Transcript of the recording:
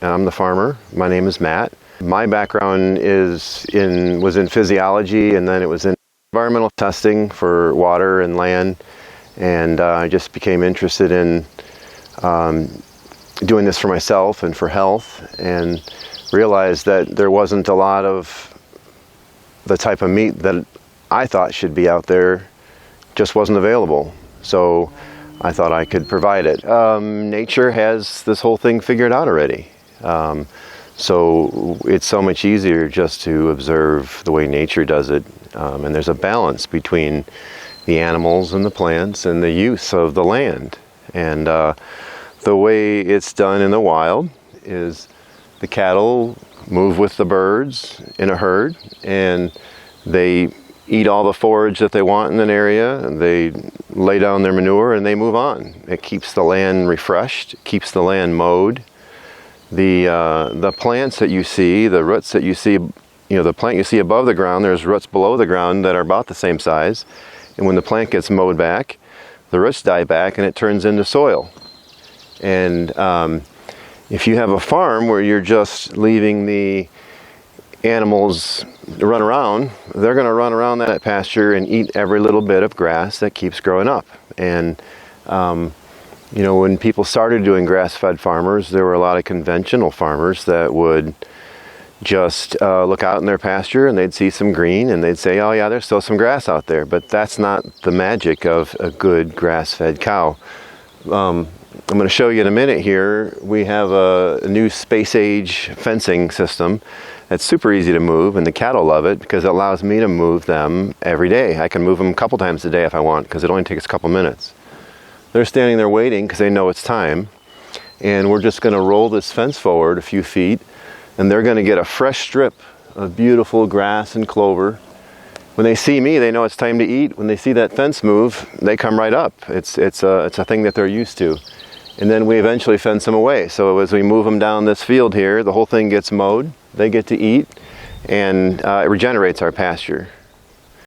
I'm the farmer. My name is Matt. My background was in physiology, and then it was in environmental testing for water and land. And I just became interested in doing this for myself and for health, and realized that there wasn't a lot of the type of meat that I thought should be out there, just wasn't available. So I thought I could provide it. Nature has this whole thing figured out already. So it's so much easier just to observe the way nature does it. And there's a balance between the animals and the plants and the use of the land. And the way it's done in the wild is the cattle move with the birds in a herd, and they eat all the forage that they want in an area, and they lay down their manure and they move on. It keeps the land refreshed, keeps the land mowed. The plants that you see, the roots that you see, the plant you see above the ground, there's roots below the ground that are about the same size. And when the plant gets mowed back, the roots die back and it turns into soil. And if you have a farm where you're just leaving the animals run around, they're going to run around that pasture and eat every little bit of grass that keeps growing up. And when people started doing grass-fed farmers, there were a lot of conventional farmers that would just look out in their pasture and they'd see some green and they'd say, oh yeah, there's still some grass out there. But that's not the magic of a good grass-fed cow. I'm going to show you in a minute here. We have a new space-age fencing system that's super easy to move, and the cattle love it because it allows me to move them every day. I can move them a couple times a day if I want, because it only takes a couple minutes. They're standing there waiting because they know it's time, and we're just going to roll this fence forward a few feet, and they're going to get a fresh strip of beautiful grass and clover. When they see me, they know it's time to eat. When they see that fence move, they come right up. It's a thing that they're used to. And then we eventually fence them away. So as we move them down this field here, the whole thing gets mowed, they get to eat, and it regenerates our pasture.